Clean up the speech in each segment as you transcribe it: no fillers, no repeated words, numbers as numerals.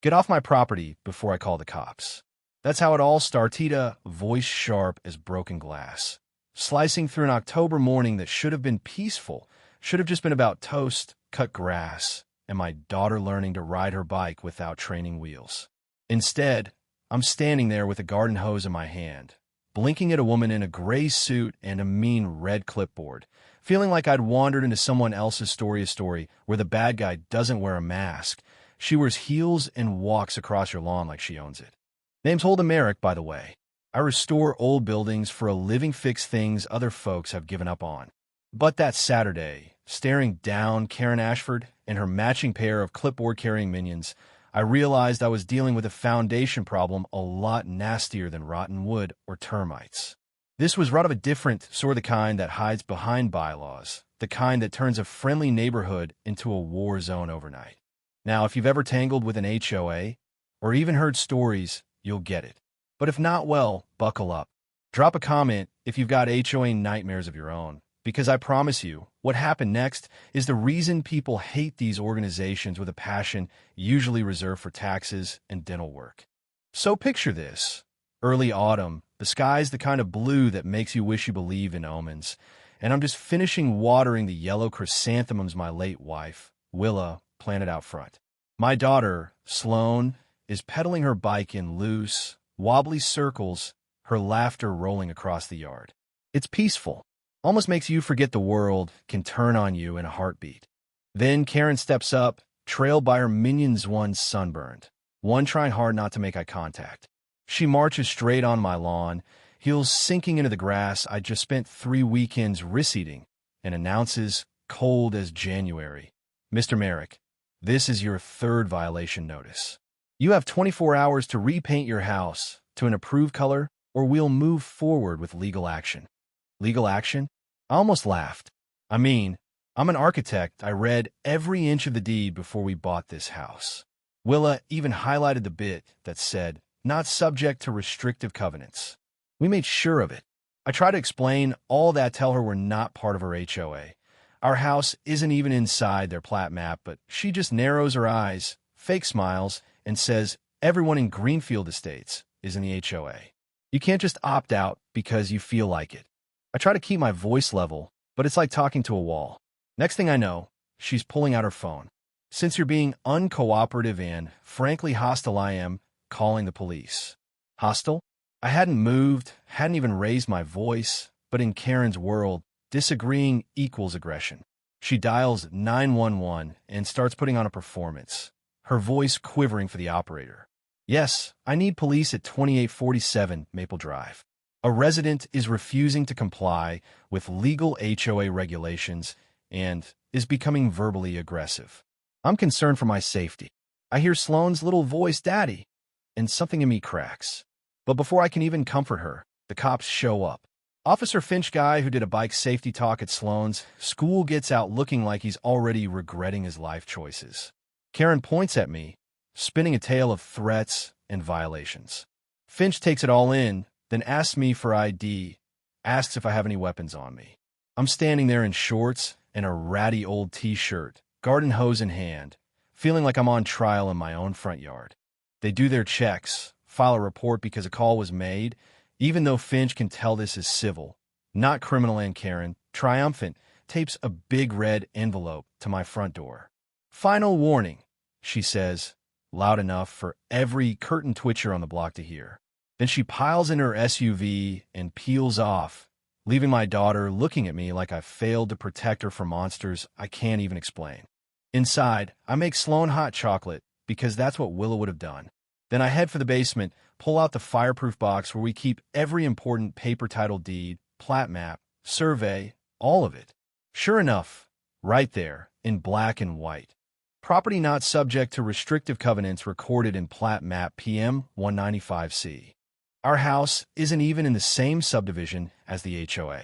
Get off my property before I call the cops. That's how it all started, voice sharp as broken glass. Slicing through an October morning that should have been peaceful, should have just been about toast, cut grass, and my daughter learning to ride her bike without training wheels. Instead, I'm standing there with a garden hose in my hand, blinking at a woman in a gray suit and a mean red clipboard, feeling like I'd wandered into someone else's story where the bad guy doesn't wear a mask. She wears heels and walks across your lawn like she owns it. Name's Holden Merrick, by the way. I restore old buildings for a living, fix things other folks have given up on. But that Saturday, staring down Karen Ashford and her matching pair of clipboard-carrying minions, I realized I was dealing with a foundation problem a lot nastier than rotten wood or termites. This was right of a different sort of the kind that hides behind bylaws, the kind that turns a friendly neighborhood into a war zone overnight. Now, if you've ever tangled with an HOA, or even heard stories, you'll get it. But if not, well, buckle up. Drop a comment if you've got HOA nightmares of your own, because I promise you, what happened next is the reason people hate these organizations with a passion usually reserved for taxes and dental work. So picture this. Early autumn, the sky's the kind of blue that makes you wish you believe in omens, and I'm just finishing watering the yellow chrysanthemums my late wife, Willa, planted out front. My daughter, Sloane, is pedaling her bike in loose, wobbly circles, her laughter rolling across the yard. It's peaceful. Almost makes you forget the world can turn on you in a heartbeat. Then Karen steps up, trailed by her minions, one sunburned, one trying hard not to make eye contact. She marches straight on my lawn, heels sinking into the grass I'd just spent 3 weekends wrist-eating, and announces, cold as January, "Mr. Merrick, this is your 3rd violation notice. You have 24 hours to repaint your house to an approved color, or we'll move forward with legal action." Legal action? I almost laughed. I mean, I'm an architect. I read every inch of the deed before we bought this house. Willa even highlighted the bit that said, "Not subject to restrictive covenants." We made sure of it. I try to explain all that, tell her we're not part of her HOA. Our house isn't even inside their plat map, but she just narrows her eyes, fake smiles, and says everyone in Greenfield Estates is in the HOA. You can't just opt out because you feel like it. I try to keep my voice level, but it's like talking to a wall. Next thing I know, she's pulling out her phone. "Since you're being uncooperative and, frankly, hostile, I am calling the police." Hostile? I hadn't moved, hadn't even raised my voice, but in Karen's world, disagreeing equals aggression. She dials 911 and starts putting on a performance, her voice quivering for the operator. "Yes, I need police at 2847 Maple Drive. A resident is refusing to comply with legal HOA regulations and is becoming verbally aggressive. I'm concerned for my safety." I hear Sloane's little voice, "Daddy," and something in me cracks. But before I can even comfort her, the cops show up. Officer Finch guy who did a bike safety talk at Sloane's school gets out looking like he's already regretting his life choices. Karen points at me, spinning a tale of threats and violations. Finch takes it all in, then asks me for ID, asks if I have any weapons on me. I'm standing there in shorts and a ratty old t-shirt, garden hose in hand, feeling like I'm on trial in my own front yard. They do their checks, file a report because a call was made, even though Finch can tell this is civil, not criminal, and Karen, triumphant, tapes a big red envelope to my front door. "Final warning," she says, loud enough for every curtain twitcher on the block to hear. Then she piles in her SUV and peels off, leaving my daughter looking at me like I failed to protect her from monsters I can't even explain. Inside, I make Sloane hot chocolate because that's what Willa would have done. Then I head for the basement, pull out the fireproof box where we keep every important paper title deed, plat map, survey, all of it. Sure enough, right there, in black and white. Property not subject to restrictive covenants recorded in plat map PM 195C. Our house isn't even in the same subdivision as the HOA.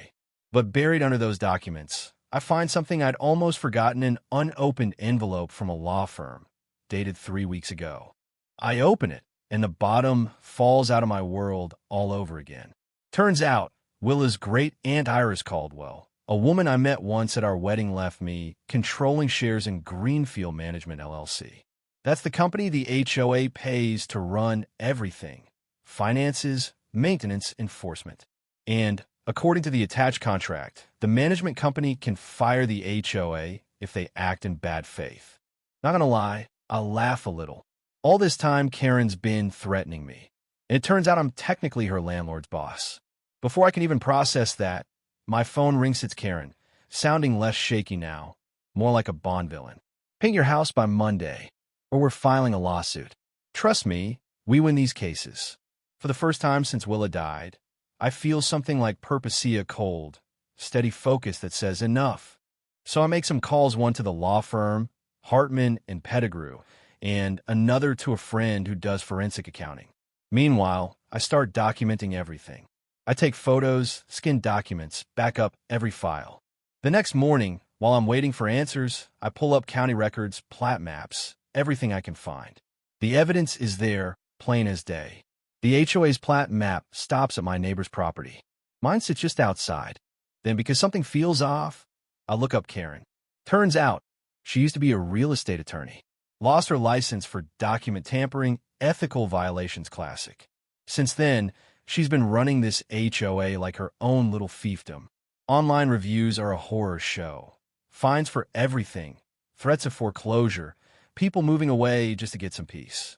But buried under those documents, I find something I'd almost forgotten, an unopened envelope from a law firm, dated 3 weeks ago. I open it, and the bottom falls out of my world all over again. Turns out, Willa's great Aunt Iris Caldwell, a woman I met once at our wedding, left me controlling shares in Greenfield Management LLC. That's the company the HOA pays to run everything: finances, maintenance, enforcement. And according to the attached contract, the management company can fire the HOA if they act in bad faith. Not gonna lie, I laugh a little. All this time, Karen's been threatening me. And it turns out I'm technically her landlord's boss. Before I can even process that, my phone rings. It's Karen, sounding less shaky now, more like a Bond villain. Paint your house by Monday, or we're filing a lawsuit. Trust me, we win these cases. For the first time since Willa died, I feel something like Perpecia cold, steady focus that says enough. So I make some calls, one to the law firm, Hartman and Pettigrew, and another to a friend who does forensic accounting. Meanwhile, I start documenting everything. I take photos, scan documents, back up every file. The next morning, while I'm waiting for answers, I pull up county records, plat maps, everything I can find. The evidence is there, plain as day. The HOA's plat map stops at my neighbor's property. Mine sits just outside. Then, because something feels off, I look up Karen. Turns out, she used to be a real estate attorney. Lost her license for document tampering, ethical violations classic. Since then, she's been running this HOA like her own little fiefdom. Online reviews are a horror show. Fines for everything, threats of foreclosure, people moving away just to get some peace.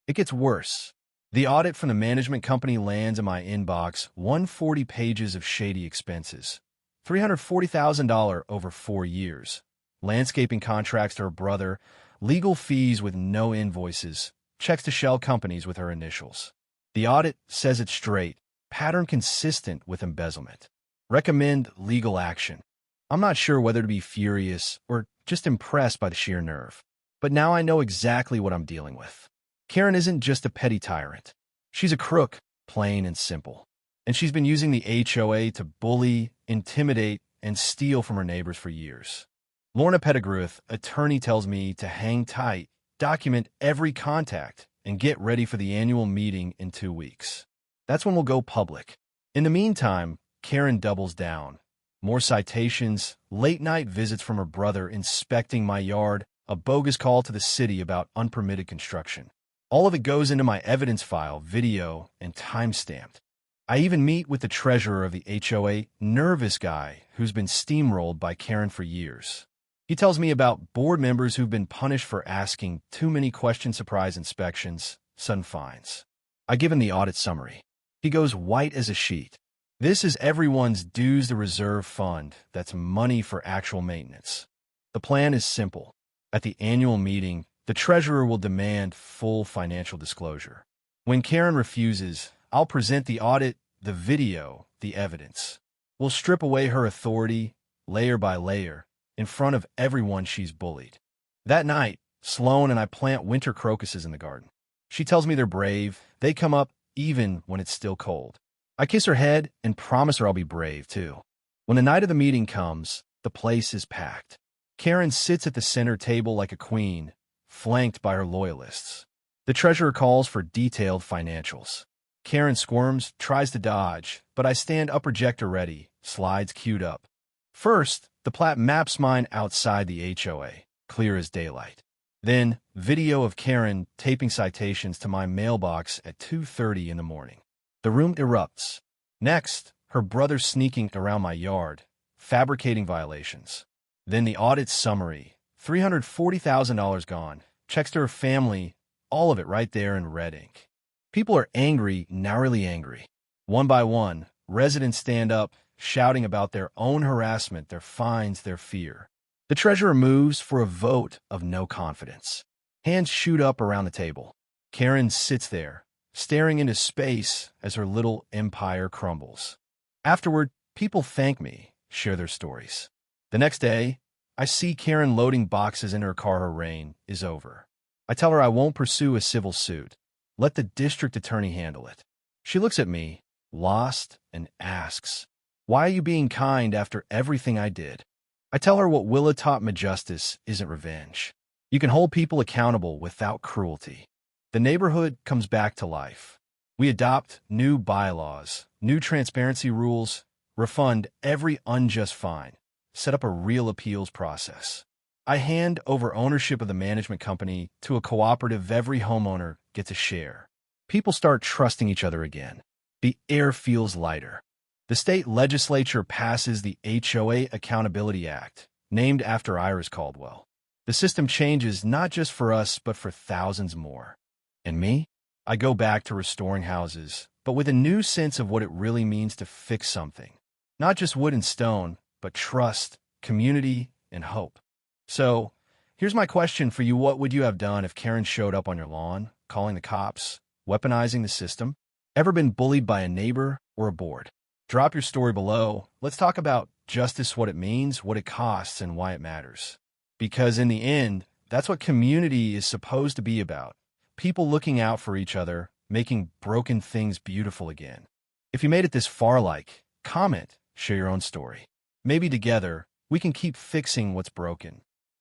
It gets worse. The audit from the management company lands in my inbox, 140 pages of shady expenses. $340,000 over 4 years. Landscaping contracts to her brother, legal fees with no invoices, checks to shell companies with her initials. The audit says it's straight, pattern consistent with embezzlement. Recommend legal action. I'm not sure whether to be furious or just impressed by the sheer nerve. But now I know exactly what I'm dealing with. Karen isn't just a petty tyrant. She's a crook, plain and simple. And she's been using the HOA to bully, intimidate, and steal from her neighbors for years. Lorna Pettigrew, attorney, tells me to hang tight, document every contact, and get ready for the annual meeting in 2 weeks. That's when we'll go public. In the meantime, Karen doubles down. More citations, late-night visits from her brother inspecting my yard, a bogus call to the city about unpermitted construction. All of it goes into my evidence file, video, and time-stamped. I even meet with the treasurer of the HOA, nervous guy who's been steamrolled by Karen for years. He tells me about board members who've been punished for asking too many questions, surprise inspections, sudden fines. I give him the audit summary. He goes white as a sheet. This is everyone's dues to reserve fund. That's money for actual maintenance. The plan is simple. At the annual meeting, the treasurer will demand full financial disclosure. When Karen refuses, I'll present the audit, the video, the evidence. We'll strip away her authority, layer by layer, in front of everyone she's bullied. That night, Sloan and I plant winter crocuses in the garden. She tells me they're brave. They come up even when it's still cold. I kiss her head and promise her I'll be brave, too. When the night of the meeting comes, the place is packed. Karen sits at the center table like a queen, flanked by her loyalists. The treasurer calls for detailed financials. Karen squirms, tries to dodge, but I stand up, projector ready, slides queued up. First, the plat maps mine outside the HOA, clear as daylight. Then, video of Karen taping citations to my mailbox at 2:30 in the morning. The room erupts. Next, her brother sneaking around my yard, fabricating violations. Then the audit summary, $340,000 gone, checks to her family, all of it right there in red ink. People are angry, gnarly angry. One by one, residents stand up, shouting about their own harassment, their fines, their fear. The treasurer moves for a vote of no confidence. Hands shoot up around the table. Karen sits there, staring into space as her little empire crumbles. Afterward, people thank me, share their stories. The next day, I see Karen loading boxes in her car. Her reign is over. I tell her I won't pursue a civil suit. Let the district attorney handle it. She looks at me, lost, and asks, "Why are you being kind after everything I did?" I tell her what Willa taught me: justice isn't revenge. You can hold people accountable without cruelty. The neighborhood comes back to life. We adopt new bylaws, new transparency rules, refund every unjust fine, set up a real appeals process. I hand over ownership of the management company to a cooperative. Every homeowner gets a share. People start trusting each other again. The air feels lighter. The state legislature passes the HOA Accountability Act, named after Iris Caldwell. The system changes not just for us, but for thousands more. And me? I go back to restoring houses, but with a new sense of what it really means to fix something. Not just wood and stone, but trust, community, and hope. So, here's my question for you. What would you have done if Karen showed up on your lawn, calling the cops, weaponizing the system? Ever been bullied by a neighbor or a board? Drop your story below. Let's talk about justice, what it means, what it costs, and why it matters. Because in the end, that's what community is supposed to be about. People looking out for each other, making broken things beautiful again. If you made it this far, comment, share your own story. Maybe together, we can keep fixing what's broken.